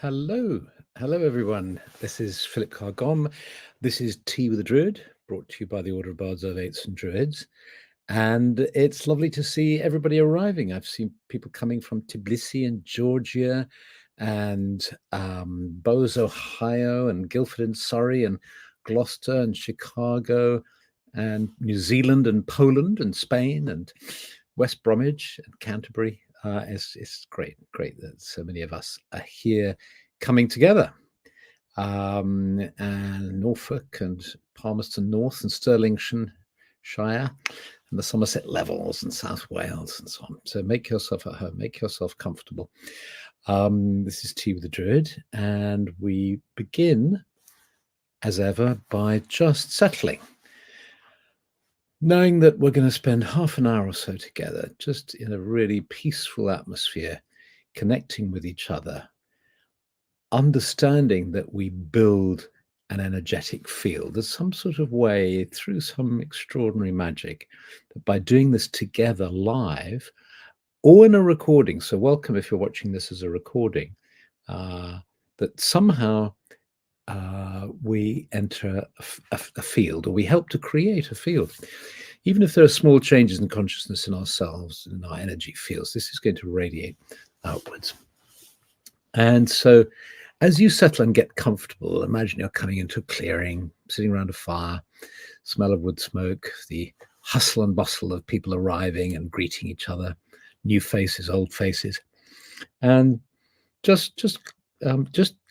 Hello, hello everyone. This is Philip Carr-Gomm. This is Tea with a Druid, brought to you by the Order of Bards, Ovates and Druids. And it's lovely to see everybody arriving. I've seen people coming from Tbilisi in Georgia, and Bose, Ohio, and Guildford in Surrey, and Gloucester and Chicago, and New Zealand and Poland and Spain and West Bromwich and Canterbury. It's great that so many of us are here coming together. And Norfolk and Palmerston North and Stirlingshire and the Somerset Levels and South Wales and so on. So make yourself at home, make yourself comfortable. This is Tea with the Druid, and we begin, as ever, by just settling. Knowing that we're going to spend half an hour or so together, just in a really peaceful atmosphere, connecting with each other, understanding that we build an energetic field. There's some sort of way, through some extraordinary magic, that by doing this together live or in a recording, so welcome if you're watching this as a recording, that somehow we enter a field, or we help to create a field. Even if there are small changes in consciousness in ourselves, in our energy fields, this is going to radiate outwards. And so as you settle and get comfortable, imagine you're coming into a clearing, sitting around a fire, smell of wood smoke, the hustle and bustle of people arriving and greeting each other, new faces, old faces, and just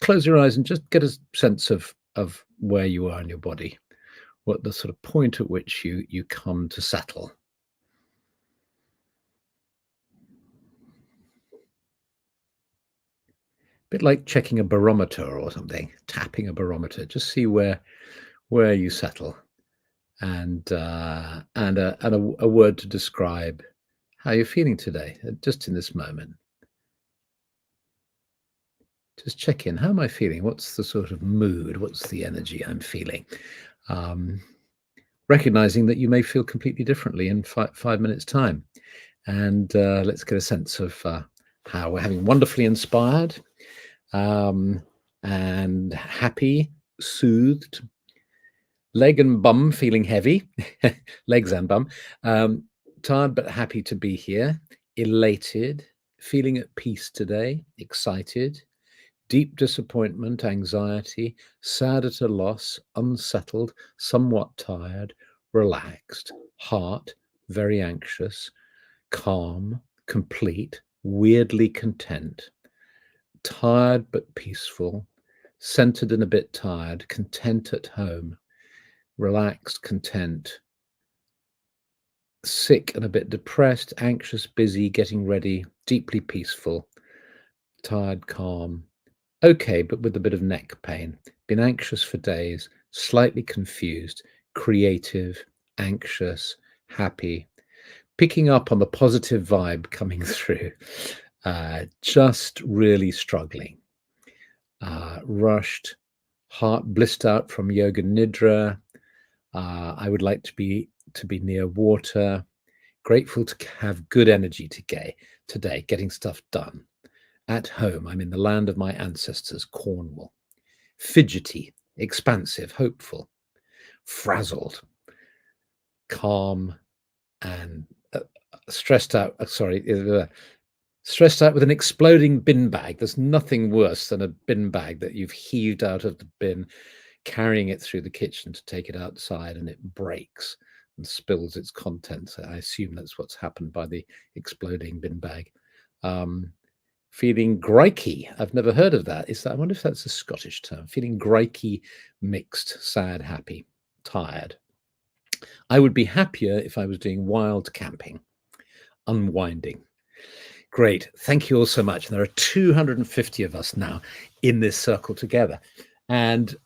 close your eyes and just get a sense of where you are in your body, what the sort of point at which you come to settle. A bit like checking a barometer or something, tapping a barometer. Just see where you settle, and a word to describe how you're feeling today, just in this moment. Just check in. How am I feeling? What's the sort of mood? What's the energy I'm feeling? Recognizing that you may feel completely differently in 5 minutes' time. And let's get a sense of how we're having wonderfully inspired and happy, soothed, leg and bum feeling heavy, legs and bum, tired but happy to be here, elated, feeling at peace today, excited, deep disappointment, anxiety, sad at a loss, unsettled, somewhat tired, relaxed, heart, very anxious, calm, complete, weirdly content, tired but peaceful, centered and a bit tired, content at home, relaxed, content, sick and a bit depressed, anxious, busy, getting ready, deeply peaceful, tired, calm, okay, but with a bit of neck pain, been anxious for days, slightly confused, creative, anxious, happy, picking up on the positive vibe coming through, just really struggling, rushed, heart blissed out from yoga nidra. I would like to be near water, grateful to have good energy today, getting stuff done. At home, I'm in the land of my ancestors, Cornwall. Fidgety, expansive, hopeful, frazzled, calm, and stressed out. Stressed out with an exploding bin bag. There's nothing worse than a bin bag that you've heaved out of the bin, carrying it through the kitchen to take it outside, and it breaks and spills its contents. I assume that's what's happened by the exploding bin bag. Feeling grikey. I've never heard of that. I wonder if that's a Scottish term. Feeling grikey, mixed, sad, happy, tired. I would be happier if I was doing wild camping, unwinding. Great. Thank you all so much. And there are 250 of us now in this circle together. And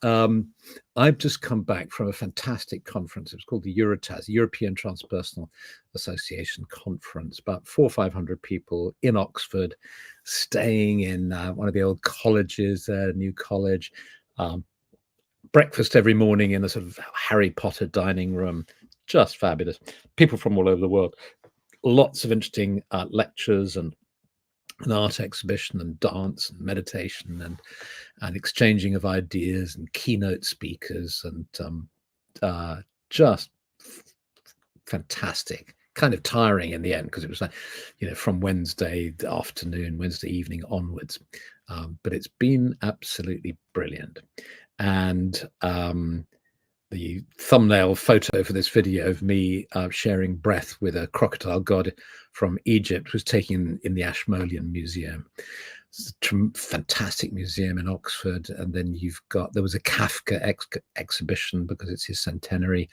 I've just come back from a fantastic conference. It was called the EUROTAS, European Transpersonal Association Conference, about 400 or 500 people in Oxford, staying in one of the old colleges there, New College, breakfast every morning in a sort of Harry Potter dining room, just fabulous. People from all over the world, lots of interesting lectures and an art exhibition and dance and meditation and exchanging of ideas and keynote speakers and just fantastic. Kind of tiring in the end because it was like, from Wednesday afternoon, Wednesday evening onwards. But it's been absolutely brilliant. And the thumbnail photo for this video of me sharing breath with a crocodile god from Egypt was taken in the Ashmolean Museum. It's a fantastic museum in Oxford. And then there was a Kafka exhibition because it's his centenary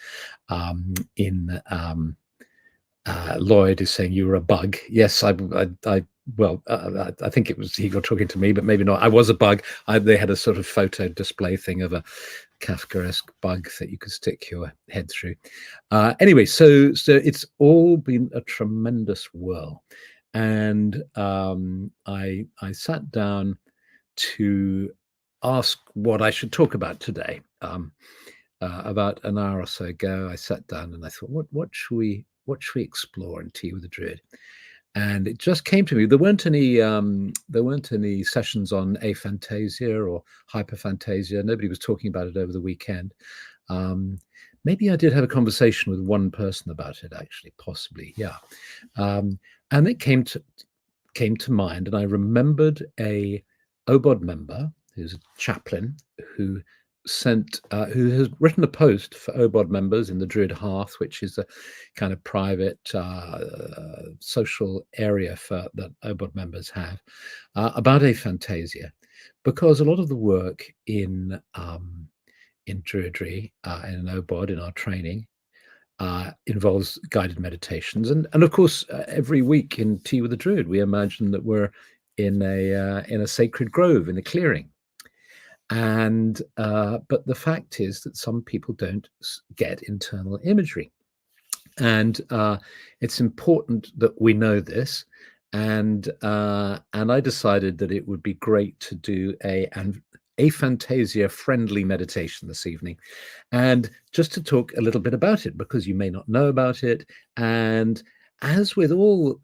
in Lloyd is saying you were a bug. Yes, I think it was he got talking to me, but maybe not. I was a bug. They had a sort of photo display thing of a Kafkaesque bug that you could stick your head through. Anyway, so it's all been a tremendous whirl, and I sat down to ask what I should talk about today. About an hour or so ago, I sat down and I thought, what should we explore in Tea with the Druid? And it just came to me. There weren't any sessions on aphantasia or hyperphantasia. Nobody was talking about it over the weekend. Maybe I did have a conversation with one person about it, actually, possibly, yeah. And it came to mind, and I remembered a OBOD member who's a chaplain who has written a post for OBOD members in the Druid Hearth, which is a kind of private social area that OBOD members have, about aphantasia, because a lot of the work in Druidry, in OBOD, in our training, involves guided meditations, and of course every week in Tea with the Druid we imagine that we're in a sacred grove, in a clearing. And but the fact is that some people don't get internal imagery, and it's important that we know this. And I decided that it would be great to do an aphantasia friendly meditation this evening, and just to talk a little bit about it, because you may not know about it. And as with all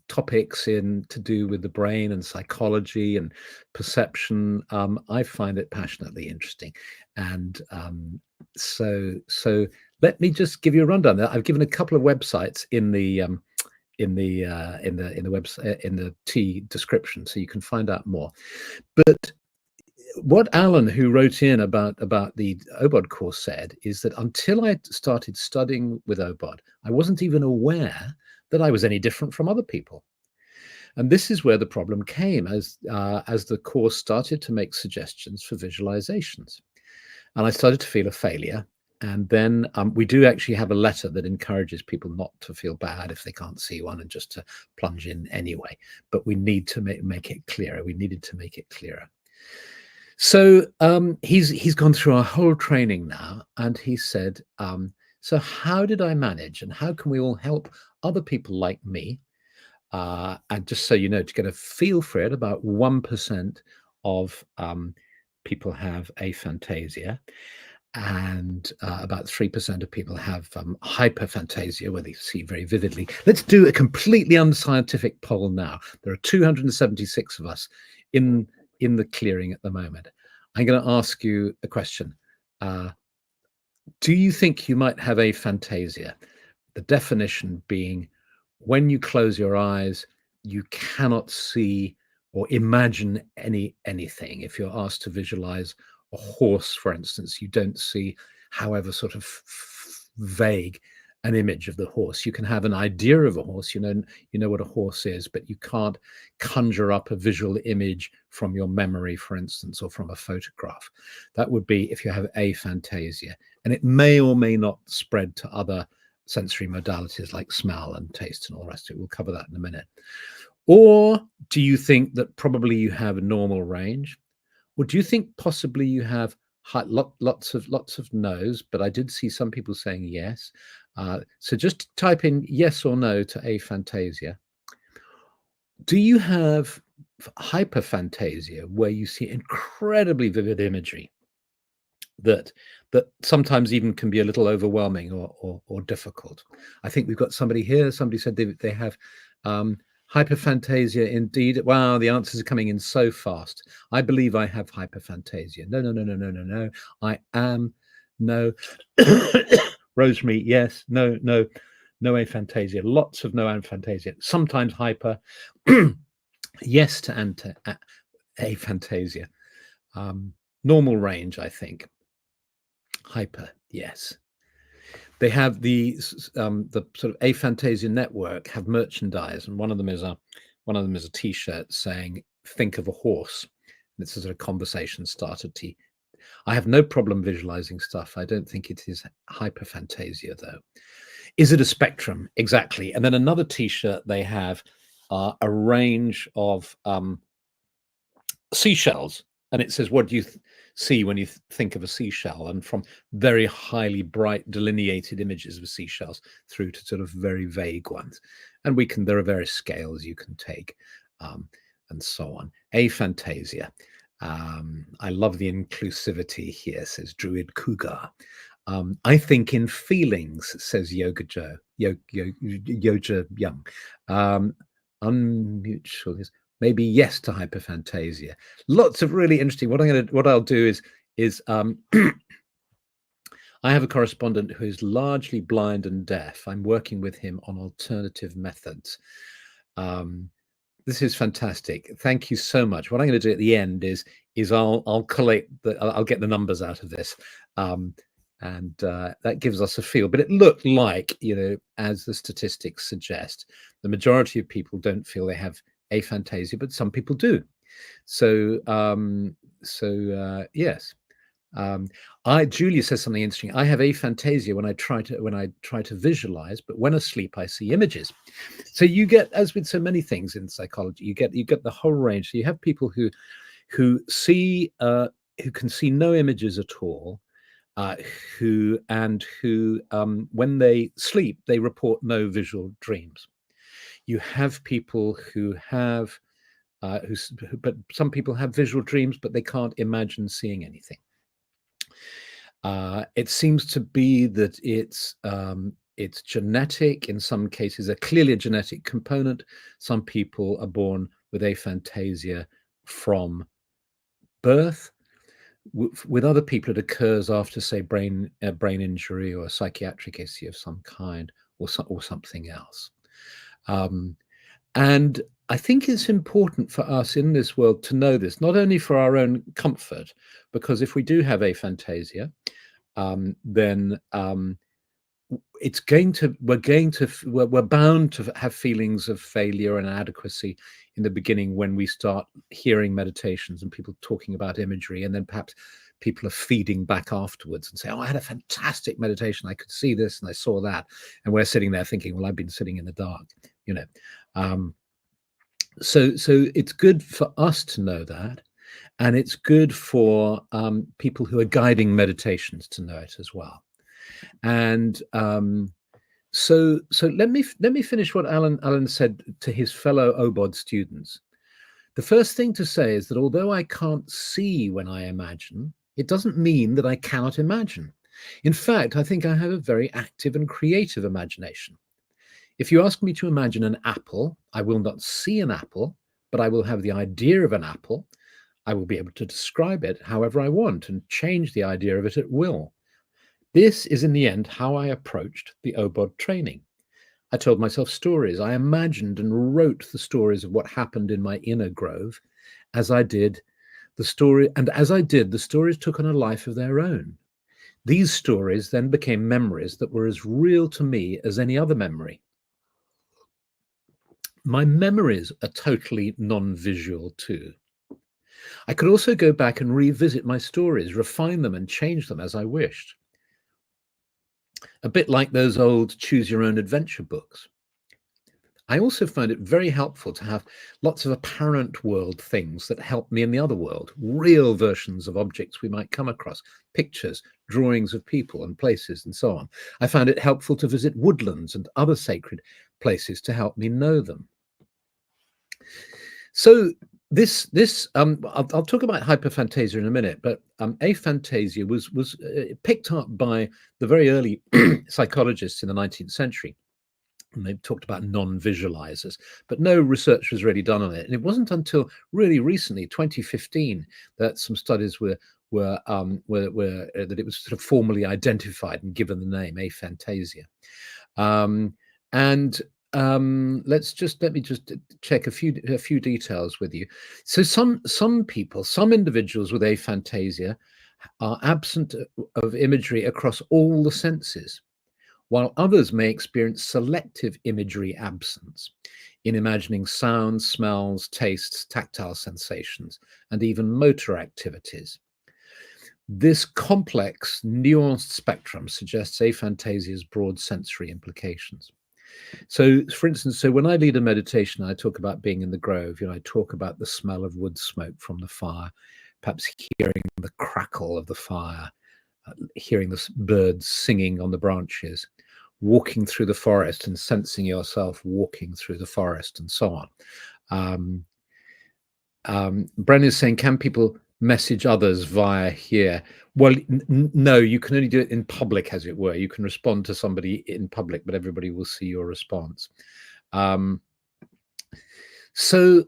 topics to do with the brain and psychology and perception, I find it passionately interesting. And so let me just give you a rundown. I've given a couple of websites in the website, in the T description, so you can find out more. But what Alan, who wrote in about the OBOD course, said is that until I started studying with OBOD, I wasn't even aware that I was any different from other people. And this is where the problem came as the course started to make suggestions for visualizations. And I started to feel a failure. And then we do actually have a letter that encourages people not to feel bad if they can't see one and just to plunge in anyway. But we need to make it clearer. We needed to make it clearer. So he's gone through our whole training now, and he said, so how did I manage, and how can we all help other people like me? And just so you know, to get a feel for it, about 1% of people have aphantasia, and about 3% of people have hyperphantasia, where they see very vividly. Let's do a completely unscientific poll now. There are 276 of us in the clearing at the moment. I'm going to ask you a question. Do you think you might have aphantasia? The definition being, when you close your eyes, you cannot see or imagine anything. If you're asked to visualize a horse, for instance, you don't see, however sort of vague, an image of the horse. You can have an idea of a horse, you know what a horse is, but you can't conjure up a visual image from your memory, for instance, or from a photograph. That would be if you have aphantasia, and it may or may not spread to other sensory modalities like smell and taste and all the rest of it. We'll cover that in a minute. Or do you think that probably you have a normal range? Or do you think possibly you have lots of no's? But I did see some people saying yes. So just type in yes or no to aphantasia. Do you have hyperphantasia, where you see incredibly vivid imagery that sometimes even can be a little overwhelming or difficult? I think we've got somebody here. Somebody said they have Hyperphantasia, indeed. Wow, the answers are coming in so fast. I believe I have hyperphantasia. No, no, no, no, no, no, no. I am. No. Rosemary, yes. No, no. No aphantasia. Lots of no aphantasia. Sometimes hyper. Yes to aphantasia. Normal range, I think. Hyper, yes. They have the sort of Aphantasia network have merchandise, and one of them is a T-shirt saying "Think of a horse." And it's a sort of conversation starter tee. I have no problem visualizing stuff. I don't think it is hyperphantasia, though. Is it a spectrum? Exactly. And then another T-shirt they have a range of seashells, and it says, "What do you see when you think of a seashell?" And from very highly bright delineated images of seashells through to sort of very vague ones. And there are various scales you can take, and so on. Aphantasia. I love the inclusivity here, says Druid Cougar. I think in feelings, says Yoga Joe, Yoja Young. Unmutual is maybe yes to hyperphantasia. Lots of really interesting. What I'll do is I have a correspondent who is largely blind and deaf. I'm working with him on alternative methods. This is fantastic. Thank you so much. What I'm going to do at the end is I'll collate I'll get the numbers out of this. And that gives us a feel. But it looked like, as the statistics suggest, the majority of people don't feel they have aphantasia, but some people do. So yes. Julia says something interesting. I have aphantasia when I try to visualize, but when asleep I see images. So you get, as with so many things in psychology, you get the whole range. So you have people who can see no images at all. Who when they sleep, they report no visual dreams. You have people who have, but some people have visual dreams, but they can't imagine seeing anything. It seems to be that it's genetic. In some cases, a clearly genetic component. Some people are born with aphantasia from birth. With other people, it occurs after, say, brain injury or a psychiatric issue of some kind, or something else. And I think it's important for us in this world to know this, not only for our own comfort, because if we do have aphantasia, then we're bound to have feelings of failure and inadequacy in the beginning when we start hearing meditations and people talking about imagery, and then perhaps people are feeding back afterwards and say, "Oh, I had a fantastic meditation. I could see this and I saw that," and we're sitting there thinking, "Well, I've been sitting in the dark," So it's good for us to know that, and it's good for people who are guiding meditations to know it as well. And so let me finish what Alan said to his fellow OBOD students. The first thing to say is that although I can't see when I imagine, it doesn't mean that I cannot imagine. In fact, I think I have a very active and creative imagination. If you ask me to imagine an apple, I will not see an apple, but I will have the idea of an apple. I will be able to describe it however I want and change the idea of it at will. This is, in the end, how I approached the OBOD training. I told myself stories. I imagined and wrote the stories of what happened in my inner grove. As I did, the stories took on a life of their own. These stories then became memories that were as real to me as any other memory. My memories are totally non-visual too. I could also go back and revisit my stories, refine them and change them as I wished. A bit like those old choose your own adventure books. I also find it very helpful to have lots of apparent world things that help me in the other world, real versions of objects we might come across, pictures, drawings of people and places and so on. I found it helpful to visit woodlands and other sacred places to help me know them. So I'll talk about hyperphantasia in a minute, but aphantasia was picked up by the very early psychologists in the 19th century. And they've talked about non-visualizers, but no research was really done on it. And it wasn't until really recently, 2015, that some studies were that it was sort of formally identified and given the name aphantasia. And let me just check a few details with you. So some people, some individuals with aphantasia are absent of imagery across all the senses, while others may experience selective imagery absence in imagining sounds, smells, tastes, tactile sensations, and even motor activities. This complex, nuanced spectrum suggests aphantasia's broad sensory implications. So, for instance, when I lead a meditation, I talk about being in the grove. I talk about the smell of wood smoke from the fire, perhaps hearing the crackle of the fire, hearing the birds singing on the branches, walking through the forest and sensing yourself walking through the forest, and so on. Bren is saying, can people message others via here? Well, no, you can only do it in public, as it were. You can respond to somebody in public, but everybody will see your response. So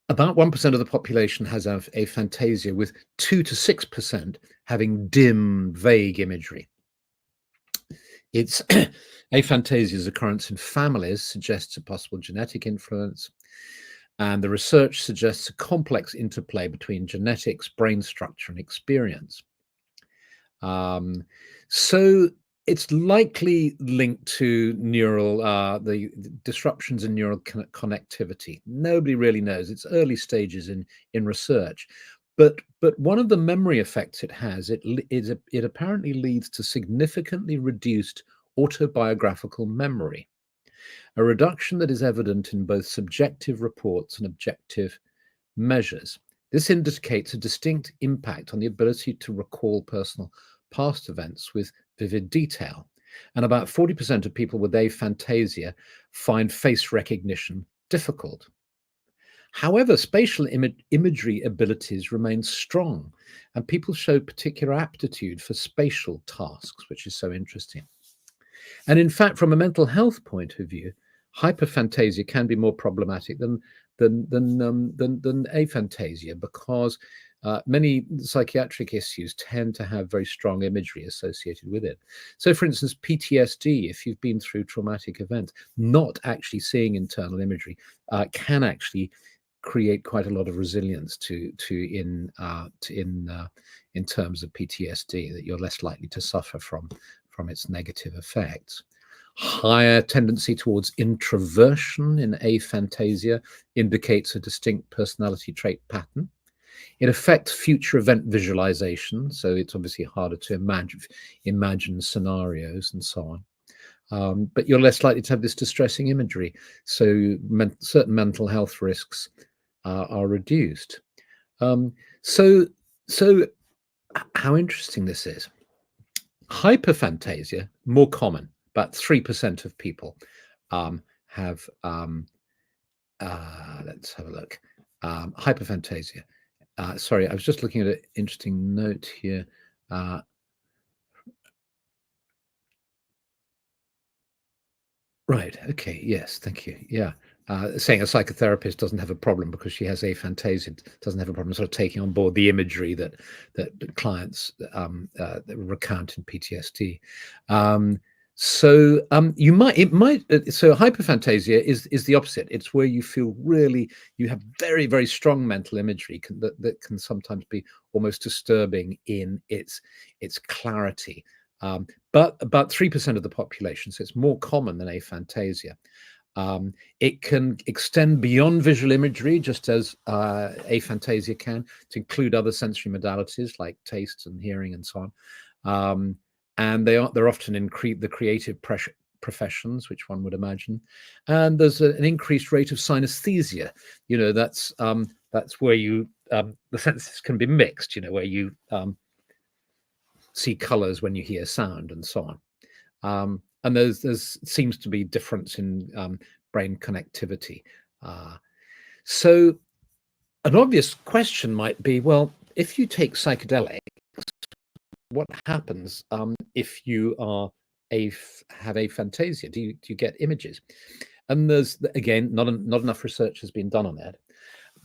about 1% of the population has aphantasia, with 2 to 6% having dim, vague imagery. It's aphantasia's occurrence in families suggests a possible genetic influence, and the research suggests a complex interplay between genetics, brain structure, and experience. So it's likely linked to neural, the disruptions in neural connectivity. Nobody really knows. It's early stages in research. But one of the memory effects it has, it apparently leads to significantly reduced autobiographical memory, a reduction that is evident in both subjective reports and objective measures. This indicates a distinct impact on the ability to recall personal past events with vivid detail. And about 40% of people with aphantasia find face recognition difficult. However, spatial imagery abilities remain strong, and people show particular aptitude for spatial tasks, which is so interesting. And in fact, from a mental health point of view, hyperphantasia can be more problematic than aphantasia, because many psychiatric issues tend to have very strong imagery associated with it. So, for instance, PTSD, if you've been through traumatic events, not actually seeing internal imagery can actually create quite a lot of resilience in terms of PTSD, that you're less likely to suffer from its negative effects. Higher tendency towards introversion in aphantasia indicates a distinct personality trait pattern. It affects future event visualization, so it's obviously harder to imagine scenarios and so on. But you're less likely to have this distressing imagery, so certain mental health risks are reduced. So how interesting this is. Hyperphantasia, more common. About 3% of people have, let's have a look, hyperphantasia. Sorry, I was just looking at an interesting note here. Right, okay, yes, thank you, yeah. Saying a psychotherapist doesn't have a problem because she has aphantasia, doesn't have a problem sort of taking on board the imagery that clients that recount in PTSD. So hyperphantasia is the opposite. It's where you feel you have very, very strong mental imagery that can sometimes be almost disturbing in its clarity. But about 3% of the population, so it's more common than aphantasia. It can extend beyond visual imagery, just as aphantasia can, to include other sensory modalities like taste and hearing and so on. And they're often in the creative professions, which one would imagine. And there's an increased rate of synesthesia. That's where the senses can be mixed. Where you see colors when you hear sound and so on. And there's seems to be difference in brain connectivity. So an obvious question might be, well, if you take psychedelics, what happens if you are have aphantasia? Do you get images? And there's, again, not enough research has been done on that.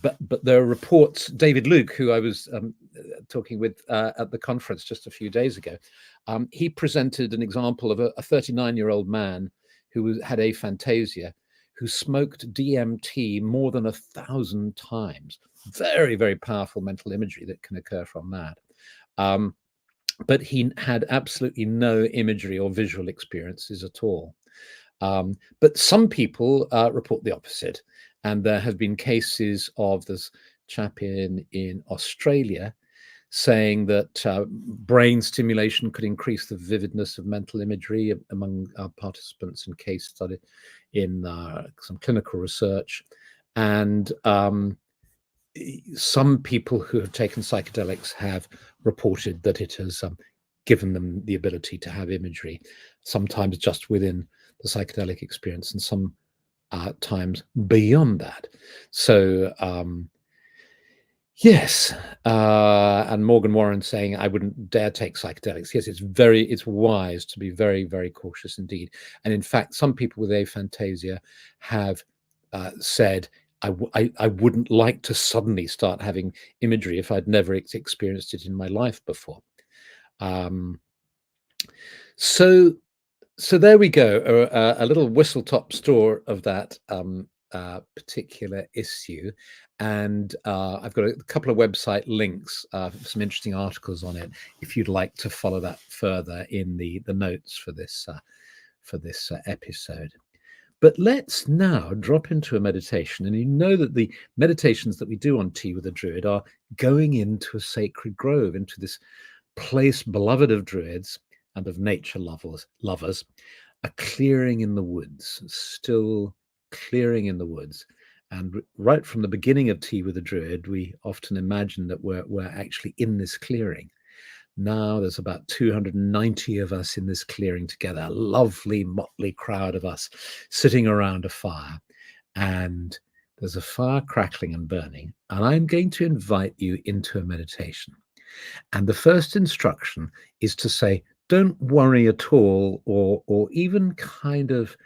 But there are reports. David Luke, who I was talking with at the conference just a few days ago, he presented an example of a 39-year-old man who had aphantasia, who smoked DMT more than 1,000 times. Very, very powerful mental imagery that can occur from that. But he had absolutely no imagery or visual experiences at all. But some people report the opposite. And there have been cases of this chap in Australia saying that brain stimulation could increase the vividness of mental imagery among participants in case study in some clinical research. And some people who have taken psychedelics have reported that it has given them the ability to have imagery, sometimes just within the psychedelic experience and some times beyond that. So yes, and Morgan Warren saying, I wouldn't dare take psychedelics. Yes, it's wise to be very, very cautious indeed. And in fact, some people with aphantasia have said, I wouldn't like to suddenly start having imagery if I'd never experienced it in my life before. So there we go, a little whistle-top tour of that particular issue. And I've got a couple of website links, some interesting articles on it, if you'd like to follow that further in the notes for this episode. But let's now drop into a meditation. And you know that the meditations that we do on Tea with a Druid are going into a sacred grove, into this place beloved of Druids and of nature lovers, a clearing in the woods, still clearing in the woods. And right from the beginning of Tea with a Druid, we often imagine that we're actually in this clearing. Now there's about 290 of us in this clearing together, a lovely motley crowd of us sitting around a fire. And there's a fire crackling and burning. And I'm going to invite you into a meditation. And the first instruction is to say, don't worry at all, or even kind of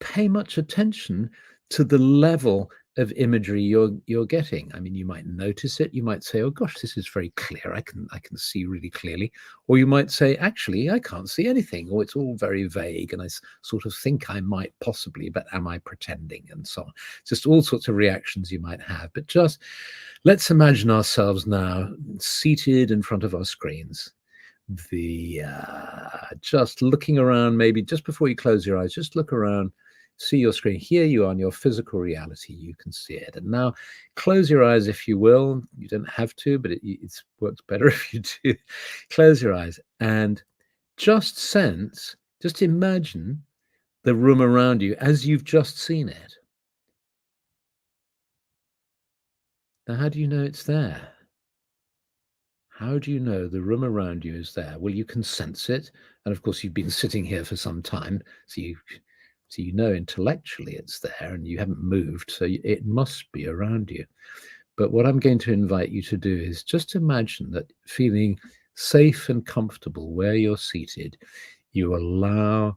pay much attention to the level of imagery you're getting. I mean, you might notice it. You might say, oh gosh, this is very clear. I can see really clearly. Or you might say, actually, I can't see anything, or it's all very vague and I sort of think I might possibly, but am I pretending, and so on. Just all sorts of reactions you might have. But just let's imagine ourselves now seated in front of our screens. Just looking around, maybe just before you close your eyes, just look around, see your screen. Here you are in your physical reality. You can see it. And now close your eyes if you will. You don't have to, but it works better if you do. Close your eyes and just imagine the room around you as you've just seen it. Now, how do you know it's there? How do you know the room around you is there? Well, you can sense it. And of course, you've been sitting here for some time. So you know intellectually it's there and you haven't moved. So it must be around you. But what I'm going to invite you to do is just imagine that feeling safe and comfortable where you're seated, you allow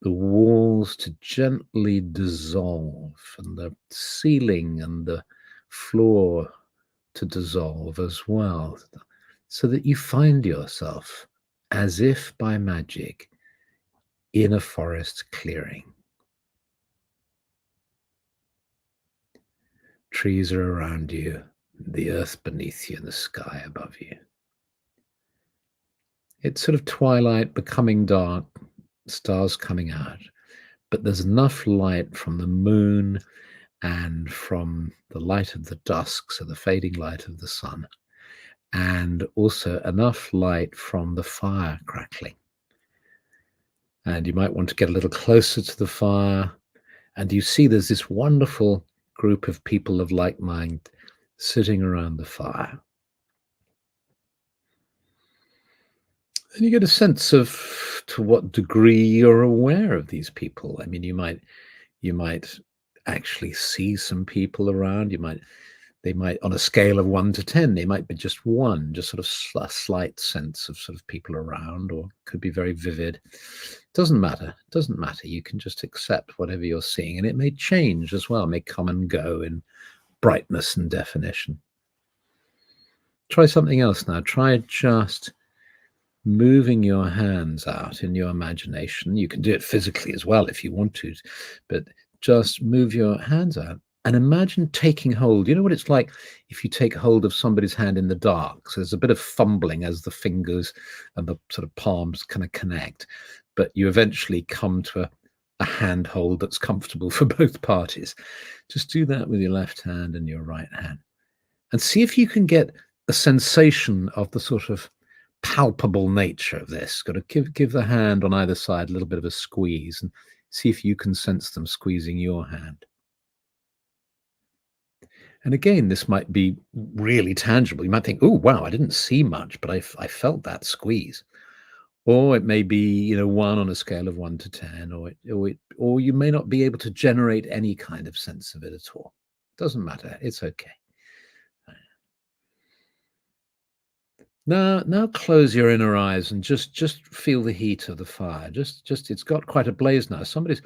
the walls to gently dissolve and the ceiling and the floor to dissolve as well, so that you find yourself, as if by magic, in a forest clearing. Trees are around you, the earth beneath you, and the sky above you. It's sort of twilight becoming dark, stars coming out, but there's enough light from the moon and from the light of the dusk, so the fading light of the sun, and also enough light from the fire crackling. And you might want to get a little closer to the fire, and you see there's this wonderful group of people of like mind sitting around the fire. And you get a sense of to what degree you're aware of these people. I mean, you might actually see some people around. They might, on a scale of 1 to 10, they might be just 1, just sort of a slight sense of sort of people around, or could be very vivid. Doesn't matter. Doesn't matter. You can just accept whatever you're seeing, and it may change as well, may come and go in brightness and definition. Try something else now. Try just moving your hands out in your imagination. You can do it physically as well if you want to, but just move your hands out and imagine taking hold. You know what it's like if you take hold of somebody's hand in the dark? So there's a bit of fumbling as the fingers and the sort of palms kind of connect, but you eventually come to a handhold that's comfortable for both parties. Just do that with your left hand and your right hand, and see if you can get a sensation of the sort of palpable nature of this. Got to give the hand on either side a little bit of a squeeze and see if you can sense them squeezing your hand. And again, this might be really tangible. You might think, oh, wow, I didn't see much, but I felt that squeeze. Or it may be, 1 on a scale of 1 to 10, or you may not be able to generate any kind of sense of it at all. Doesn't matter. It's okay. Now close your inner eyes and just feel the heat of the fire. Just it's got quite a blaze now. Somebody's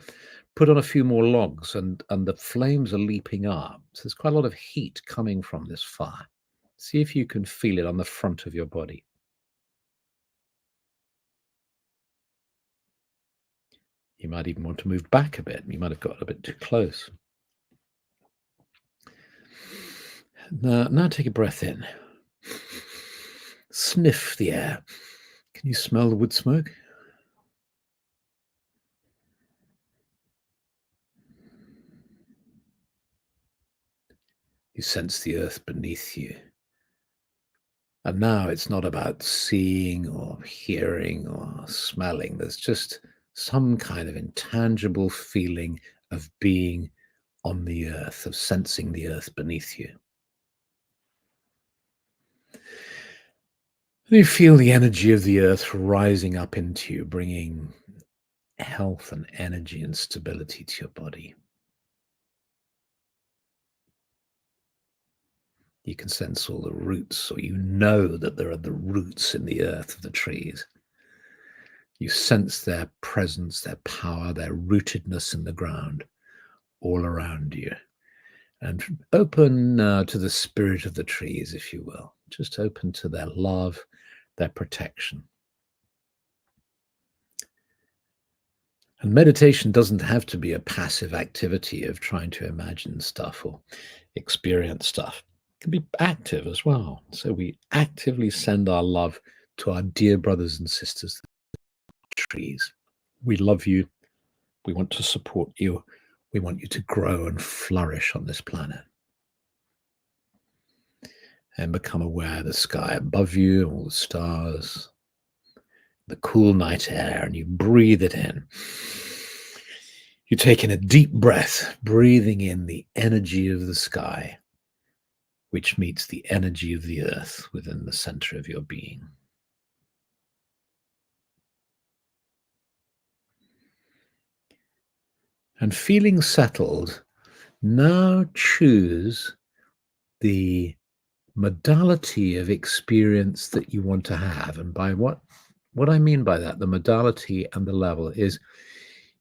put on a few more logs and the flames are leaping up. So there's quite a lot of heat coming from this fire. See if you can feel it on the front of your body. You might even want to move back a bit. You might have got a bit too close. Now take a breath in. Sniff the air. Can you smell the wood smoke? You sense the earth beneath you. And now it's not about seeing or hearing or smelling. There's just some kind of intangible feeling of being on the earth, of sensing the earth beneath you. And you feel the energy of the earth rising up into you, bringing health and energy and stability to your body. You can sense all the roots, or you know that there are the roots in the earth of the trees. You sense their presence, their power, their rootedness in the ground all around you. And open to the spirit of the trees, if you will. Just open to their love, their protection. And meditation doesn't have to be a passive activity of trying to imagine stuff or experience stuff. It can be active as well. So we actively send our love to our dear brothers and sisters, the trees. We love you. We want to support you. We want you to grow and flourish on this planet. And become aware of the sky above you, all the stars, the cool night air, and you breathe it in. You take in a deep breath, breathing in the energy of the sky, which meets the energy of the earth within the center of your being. And feeling settled, now choose the modality of experience that you want to have. And by what I mean by that, the modality and the level, is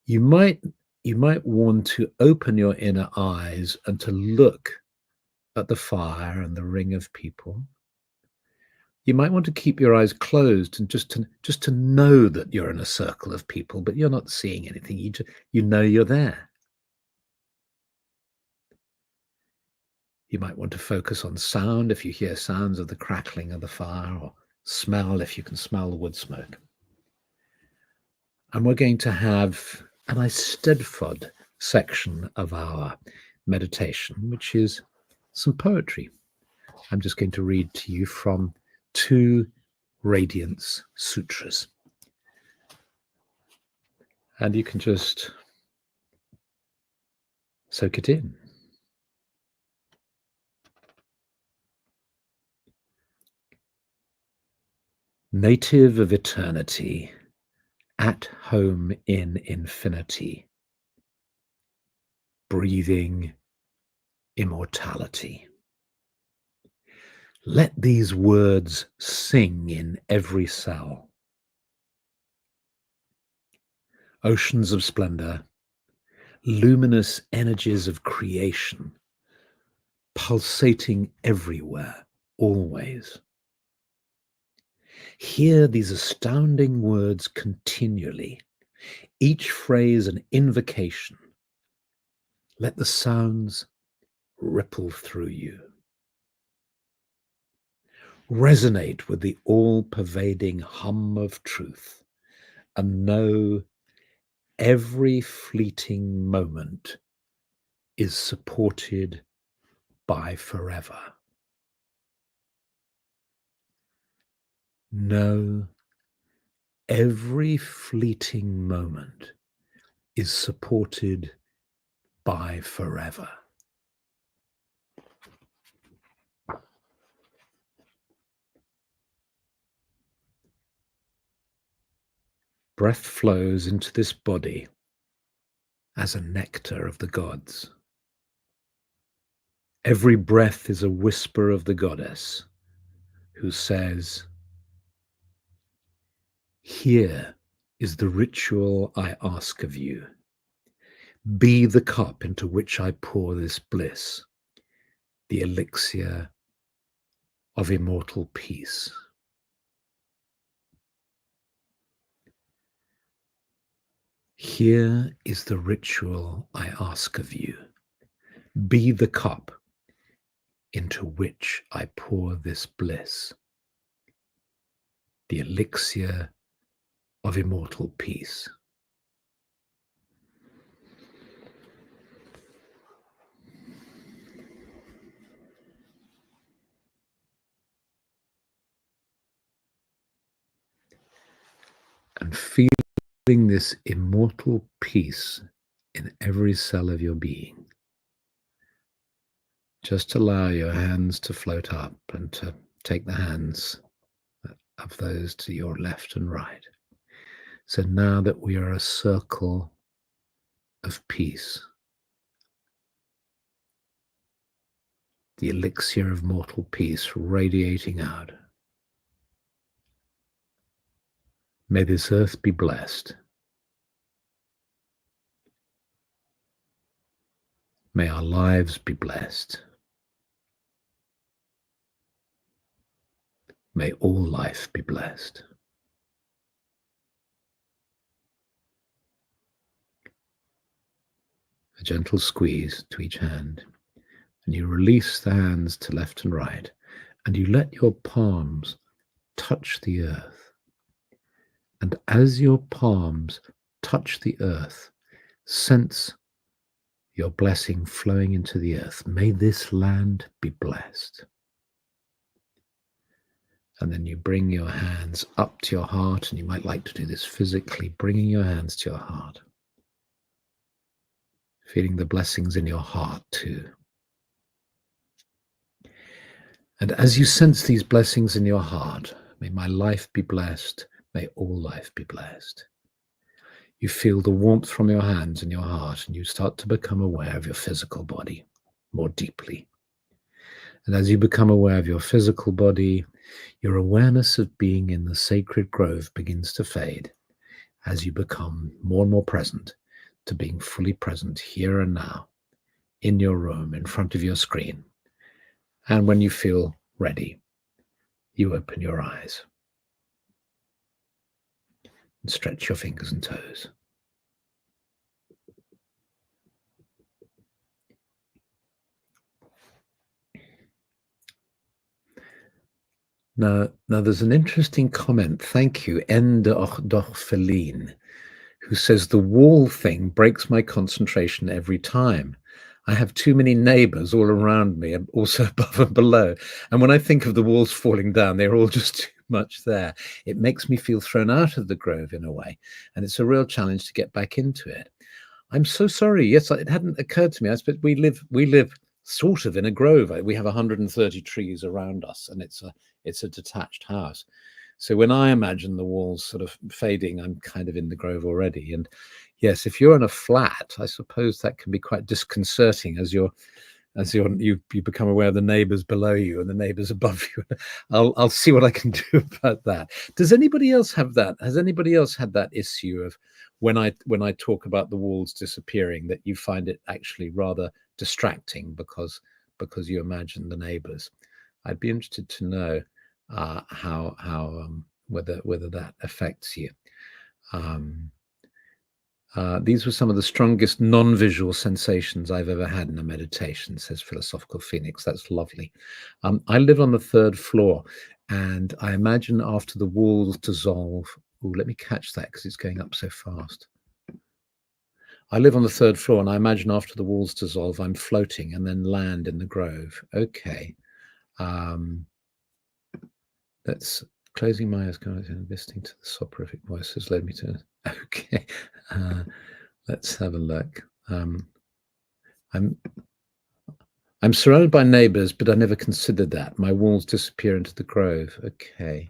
you might want to open your inner eyes and to look at the fire and the ring of people. You might want to keep your eyes closed and just to know that you're in a circle of people, but you're not seeing anything. You know you're there. You might want to focus on sound if you hear sounds of the crackling of the fire, or smell if you can smell the wood smoke. And we're going to have an Eisteddfod section of our meditation, which is some poetry. I'm just going to read to you from 2 Radiance Sutras. And you can just soak it in. Native of eternity, at home in infinity, breathing immortality. Let these words sing in every cell. Oceans of splendor, luminous energies of creation, pulsating everywhere, always. Hear these astounding words continually, each phrase an invocation. Let the sounds ripple through you. Resonate with the all-pervading hum of truth, and know every fleeting moment is supported by forever. Know every fleeting moment is supported by forever. Breath flows into this body as a nectar of the gods. Every breath is a whisper of the goddess who says, "Here is the ritual I ask of you. Be the cup into which I pour this bliss, the elixir of immortal peace." Here is the ritual I ask of you. Be the cup into which I pour this bliss, the elixir of immortal peace. And feeling this immortal peace in every cell of your being. Just allow your hands to float up and to take the hands of those to your left and right. So now that we are a circle of peace, the elixir of mortal peace radiating out. May this earth be blessed. May our lives be blessed. May all life be blessed. A gentle squeeze to each hand, and you release the hands to left and right, and you let your palms touch the earth. And as your palms touch the earth, sense your blessing flowing into the earth. May this land be blessed. And then you bring your hands up to your heart, and you might like to do this physically, bringing your hands to your heart. Feeling the blessings in your heart too. And as you sense these blessings in your heart, may my life be blessed, may all life be blessed. You feel the warmth from your hands and your heart, and you start to become aware of your physical body more deeply. And as you become aware of your physical body, your awareness of being in the sacred grove begins to fade as you become more and more present to being fully present here and now, in your room, in front of your screen. And when you feel ready, you open your eyes and stretch your fingers and toes. Now there's an interesting comment. Thank you, Endorphelin, who says the wall thing breaks my concentration every time. I have too many neighbors all around me, and also above and below. And when I think of the walls falling down, they're all just too much there. It makes me feel thrown out of the grove in a way. And it's a real challenge to get back into it. I'm so sorry. Yes, it hadn't occurred to me. I suppose we live sort of in a grove. We have 130 trees around us, and it's a detached house. So when I imagine the walls sort of fading, I'm kind of in the grove already. And yes, if you're in a flat, I suppose that can be quite disconcerting as you're as you become aware of the neighbors below you and the neighbors above you. I'll see what I can do about that. Does anybody else have that? Has anybody else had that issue of when I talk about the walls disappearing, that you find it actually rather distracting because you imagine the neighbors? I'd be interested to know whether that affects you. These were some of the strongest non-visual sensations I've ever had in a meditation, says Philosophical Phoenix. That's lovely. I live on the 3rd floor, and I imagine after the walls dissolve. Oh, let me catch that because it's going up so fast. I live on the 3rd floor, and I imagine after the walls dissolve, I'm floating and then land in the grove. Okay. That's closing my eyes and listening to the soporific voices led me to. Okay. Let's have a look. I'm surrounded by neighbors, but I never considered that. My walls disappear into the grove. Okay.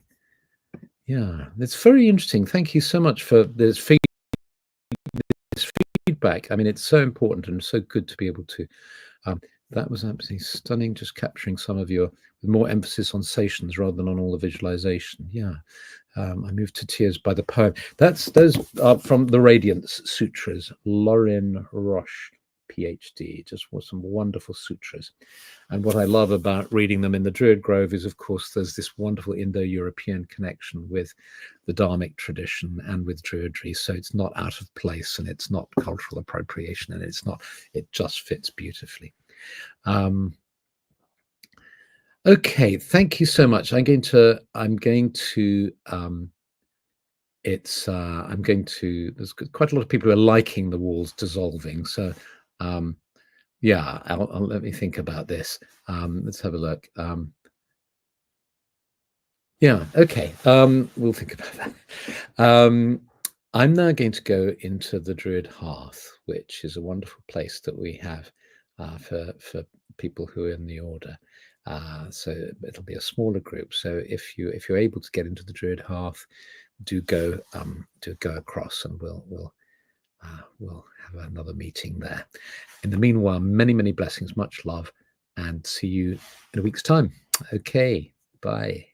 Yeah, it's very interesting. Thank you so much for this feedback. I mean, it's so important and so good to be able to. That was absolutely stunning, just capturing some of your, with more emphasis on sensations rather than on all the visualization. Yeah. I moved to tears by the poem. Those are from the Radiance Sutras, Lauren Roche, PhD. Just some wonderful sutras. And what I love about reading them in the Druid Grove is, of course, there's this wonderful Indo-European connection with the Dharmic tradition and with Druidry. So it's not out of place, and it's not cultural appropriation, and it just fits beautifully. Okay, thank you so much. There's quite a lot of people who are liking the walls dissolving. So yeah, I'll let me think about this. Let's have a look. Yeah, okay. We'll think about that. I'm now going to go into the Druid Hearth, which is a wonderful place that we have for people who are in the order. So it'll be a smaller group. So if you're able to get into the Druid Hearth, do go across, and we'll have another meeting there. In the meanwhile, many blessings, much love, and see you in a week's time. Okay, bye.